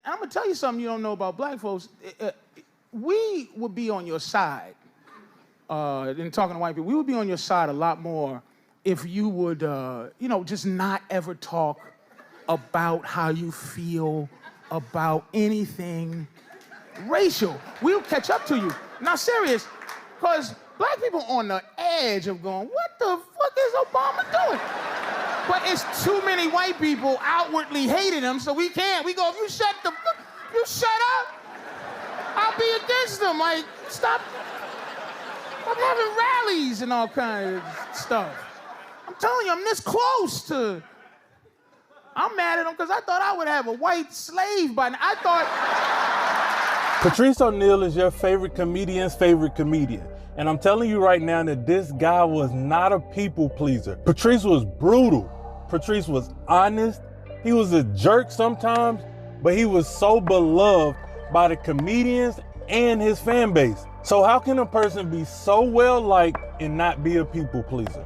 And I'm gonna tell you something you don't know about black folks. We would be on your side, in talking to white people, we would be on your side a lot more if you would, just not ever talk about how you feel about anything racial. We'll catch up to you. Now, serious, because black people on the edge of going, what the fuck is Obama doing? But it's too many white people outwardly hating him, so we can't. We go, if you shut up, I'll be against them. Like, stop having rallies and all kinds of stuff. I'm telling you, I'm this close to... I'm mad at him because I thought I would have a white slave by now. I thought... Patrice O'Neal is your favorite comedian's favorite comedian. And I'm telling you right now that this guy was not a people pleaser. Patrice was brutal. Patrice was honest. He was a jerk sometimes, but he was so beloved by the comedians and his fan base. So how can a person be so well-liked and not be a people pleaser?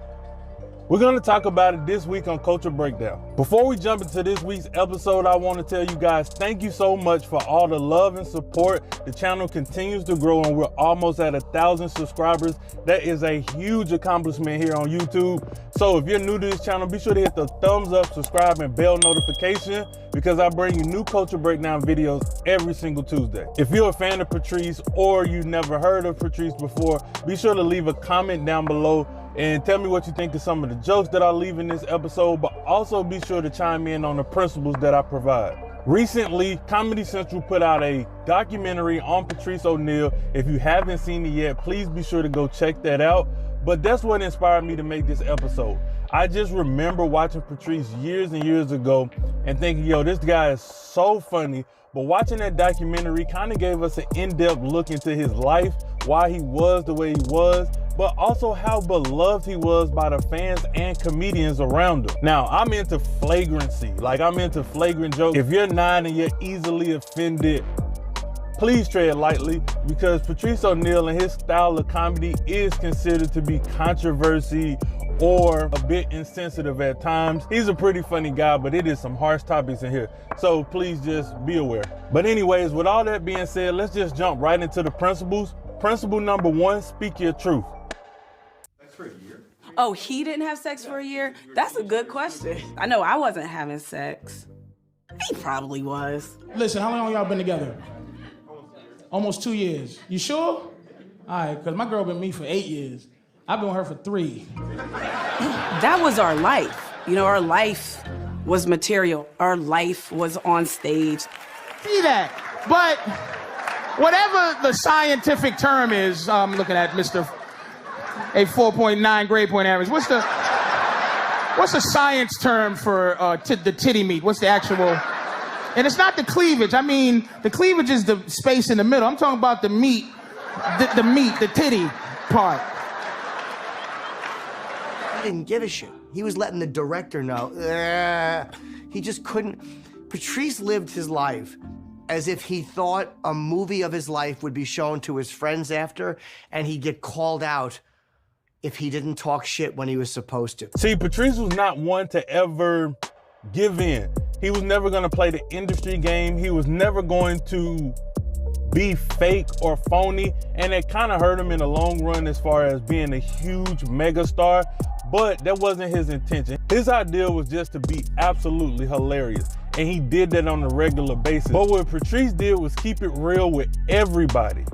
We're going to talk about it this week on Culture Breakdown. Before we jump into this week's episode, I want to tell you guys thank you so much for all the love and support. The channel continues to grow and we're almost at 1,000 subscribers. That is a huge accomplishment here on YouTube. So if you're new to this channel, be sure to hit the thumbs up, subscribe, and bell notification because I bring you new Culture Breakdown videos every single Tuesday. If you're a fan of Patrice or you've never heard of Patrice before, be sure to leave a comment down below and tell me what you think of some of the jokes that I leave in this episode, but also be sure to chime in on the principles that I provide. Recently, Comedy Central put out a documentary on Patrice O'Neal. If you haven't seen it yet, please be sure to go check that out. But that's what inspired me to make this episode. I just remember watching Patrice years and years ago and thinking, yo, this guy is so funny. But watching that documentary kind of gave us an in-depth look into his life, why he was the way he was, but also how beloved he was by the fans and comedians around him. Now, I'm into flagrancy. Like, I'm into flagrant jokes. If you're not and you're easily offended, please tread lightly because Patrice O'Neal and his style of comedy is considered to be controversy or a bit insensitive at times. He's a pretty funny guy, but it is some harsh topics in here. So please just be aware. But anyways, with all that being said, let's just jump right into the principles. Principle number 1, speak your truth. For a year? Oh, he didn't have sex for a year? That's a good question. I know I wasn't having sex. He probably was. Listen, how long y'all been together? Almost 2 years. You sure? All right, because my girl been with me for 8 years. I've been with her for 3. That was our life. You know, our life was material. Our life was on stage. See that? But whatever the scientific term is, I'm looking at Mr. A 4.9 grade point average. What's the science term for the titty meat? What's the actual? And it's not the cleavage. I mean, the cleavage is the space in the middle. I'm talking about the meat, the titty part. He didn't give a shit. He was letting the director know. He just couldn't. Patrice lived his life as if he thought a movie of his life would be shown to his friends after, and he'd get called out if he didn't talk shit when he was supposed to. See, Patrice was not one to ever give in. He was never gonna play the industry game. He was never going to be fake or phony, and it kind of hurt him in the long run as far as being a huge megastar, but that wasn't his intention. His idea was just to be absolutely hilarious, and he did that on a regular basis. But what Patrice did was keep it real with everybody,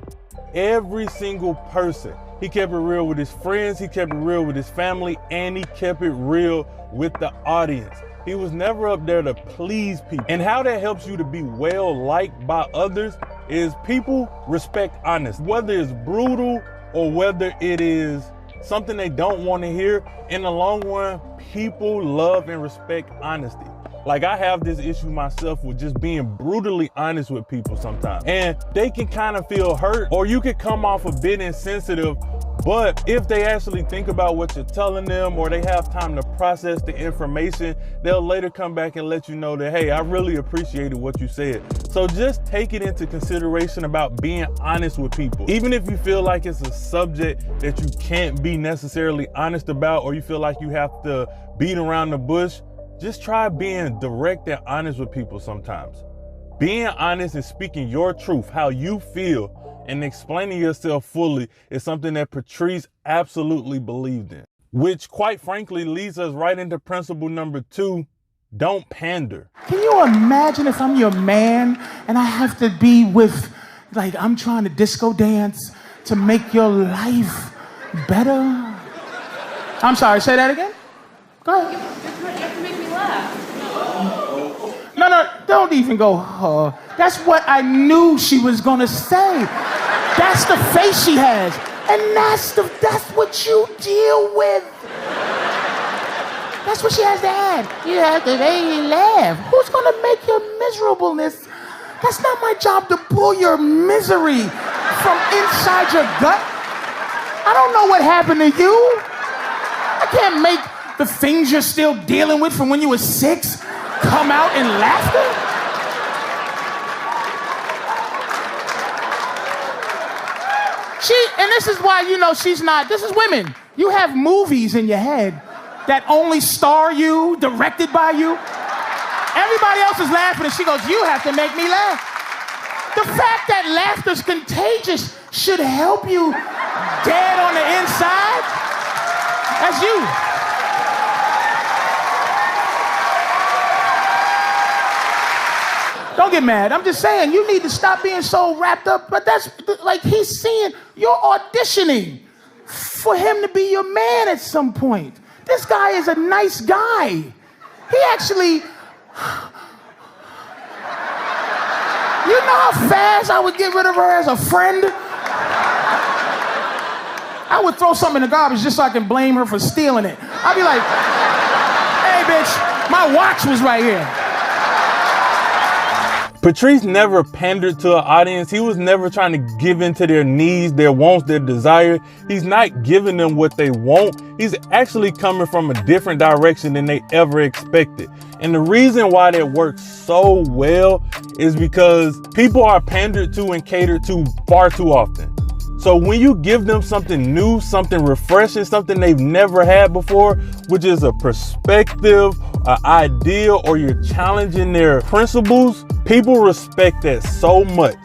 every single person. He kept it real with his friends, he kept it real with his family, and he kept it real with the audience. He was never up there to please people. And how that helps you to be well liked by others is people respect honesty. Whether it's brutal or whether it is something they don't want to hear, in the long run, people love and respect honesty. Like, I have this issue myself with just being brutally honest with people sometimes. And they can kind of feel hurt, or you could come off a bit insensitive, but if they actually think about what you're telling them, or they have time to process the information, they'll later come back and let you know that, hey, I really appreciated what you said. So just take it into consideration about being honest with people. Even if you feel like it's a subject that you can't be necessarily honest about, or you feel like you have to beat around the bush, just try being direct and honest with people sometimes. Being honest and speaking your truth, how you feel, and explaining yourself fully is something that Patrice absolutely believed in. Which, quite frankly, leads us right into principle number 2, don't pander. Can you imagine if I'm your man and I have to be with, like, I'm trying to disco dance to make your life better? I'm sorry, say that again? Go ahead. You have to make me laugh. No, don't even go, That's what I knew she was gonna say. That's the face she has. And that's what you deal with. That's what she has to add. You have to make me laugh. Who's gonna make your miserableness? That's not my job to pull your misery from inside your gut. I don't know what happened to you. I can't make the things you're still dealing with from when you were 6 come out in laughter. And this is why, she's not, this is women. You have movies in your head that only star you, directed by you. Everybody else is laughing and she goes, you have to make me laugh. The fact that laughter's contagious should help you dead on the inside. That's you. Don't get mad. I'm just saying, you need to stop being so wrapped up. But that's like he's seeing you're auditioning for him to be your man at some point. This guy is a nice guy. He actually, you know how fast I would get rid of her as a friend? I would throw something in the garbage just so I can blame her for stealing it. I'd be like, hey bitch, my watch was right here. Patrice never pandered to an audience. He was never trying to give in to their needs, their wants, their desire. He's not giving them what they want. He's actually coming from a different direction than they ever expected. And the reason why that works so well is because people are pandered to and catered to far too often. So when you give them something new, something refreshing, something they've never had before, which is a perspective, an idea, or you're challenging their principles, people respect that so much.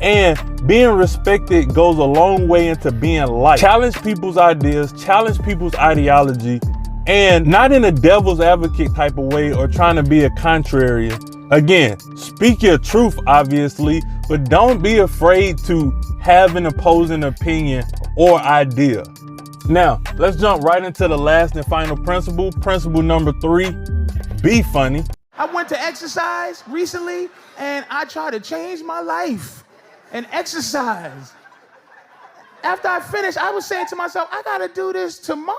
And being respected goes a long way into being liked. Challenge people's ideas, challenge people's ideology, and not in a devil's advocate type of way or trying to be a contrarian. Again, speak your truth, obviously, but don't be afraid to have an opposing opinion or idea. Now, let's jump right into the last and final principle. Principle number 3, be funny. I went to exercise recently and I tried to change my life and exercise. After I finished, I was saying to myself, I gotta do this tomorrow?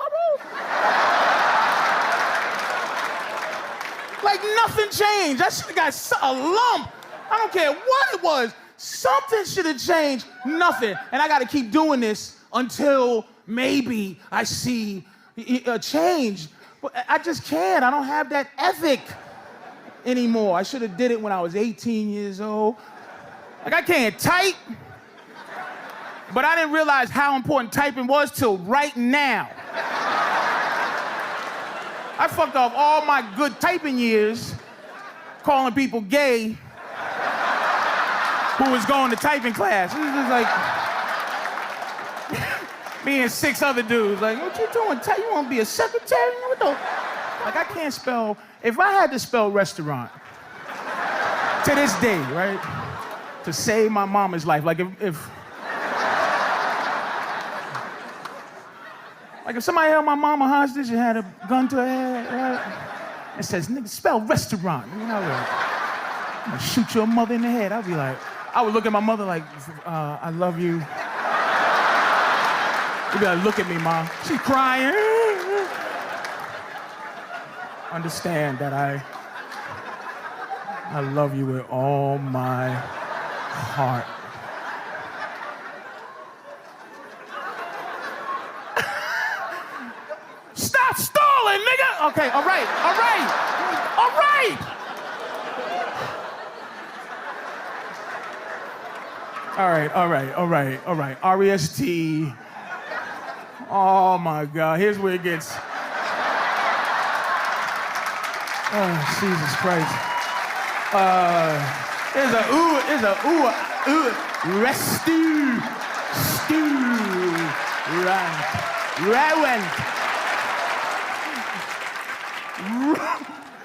Like nothing changed. I should have got a lump. I don't care what it was. Something should have changed. Nothing. And I got to keep doing this until maybe I see a change. But I just can't. I don't have that ethic anymore. I should have did it when I was 18 years old. Like I can't type. But I didn't realize how important typing was till right now. I fucked off all my good typing years calling people gay who was going to typing class. It was just like me and 6 other dudes. Like, what you doing? You want to be a secretary? What the? Like, I can't spell. If I had to spell restaurant to this day, right, to save my mama's life, like if somebody held my mama hostage and had a gun to her head, right? And says, nigga, spell restaurant. You know, I'm gonna shoot your mother in the head. I'd be like, I would look at my mother like, I love you. She'd be like, look at me, Mom. She's crying. Understand that I love you with all my heart. Stop stalling, nigga! Okay, all right. R-E-S-T. Oh my God, here's where it gets. Oh, Jesus Christ. It's a rescue,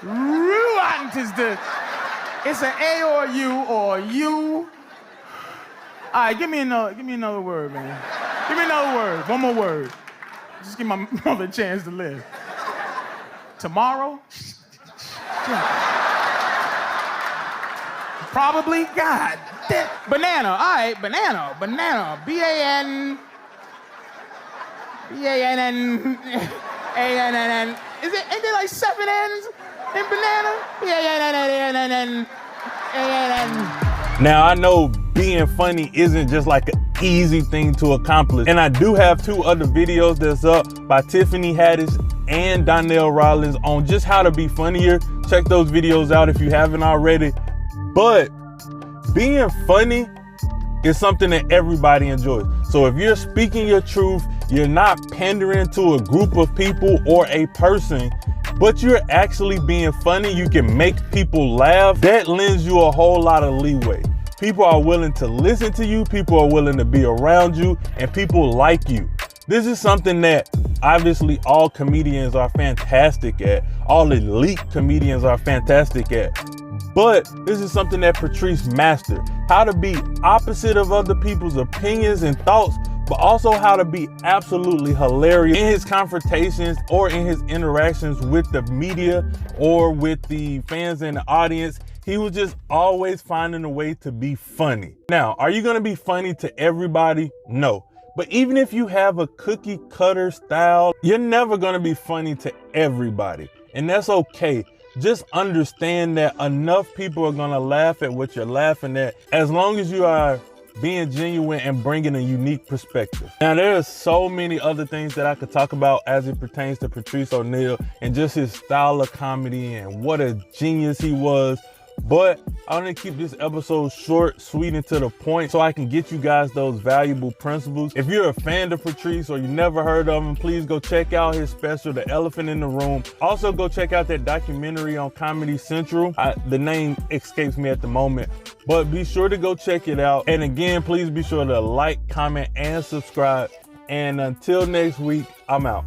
ruined is the, it's an A or U or U. All right, give me another word, man. Give me another word, one more word. Just give my mother a chance to live. Tomorrow? Probably, God. Banana, all right, banana. B-A-N-A-N-N. Ain't there like 7 N's in banana? B-A-N-N-N-N-N-N. Now, I know being funny isn't just like an easy thing to accomplish. And I do have 2 other videos that's up by Tiffany Haddish and Donnell Rollins on just how to be funnier. Check those videos out if you haven't already. But being funny is something that everybody enjoys. So if you're speaking your truth, you're not pandering to a group of people or a person, but you're actually being funny, you can make people laugh, that lends you a whole lot of leeway. People are willing to listen to you, people are willing to be around you, and people like you. This is something that obviously all comedians are fantastic at. All elite comedians are fantastic at. But this is something that Patrice mastered. How to be opposite of other people's opinions and thoughts, but also how to be absolutely hilarious in his confrontations or in his interactions with the media or with the fans and the audience. He was just always finding a way to be funny. Now, are you gonna be funny to everybody? No. But even if you have a cookie cutter style, you're never gonna be funny to everybody. And that's okay. Just understand that enough people are gonna laugh at what you're laughing at, as long as you are being genuine and bringing a unique perspective. Now, there are so many other things that I could talk about as it pertains to Patrice O'Neal and just his style of comedy and what a genius he was. But I want to keep this episode short, sweet, and to the point so I can get you guys those valuable principles. If you're a fan of Patrice or you never heard of him, please go check out his special, The Elephant in the Room. Also, go check out that documentary on Comedy Central. The name escapes me at the moment, but be sure to go check it out. And again, please be sure to like, comment, and subscribe. And until next week, I'm out.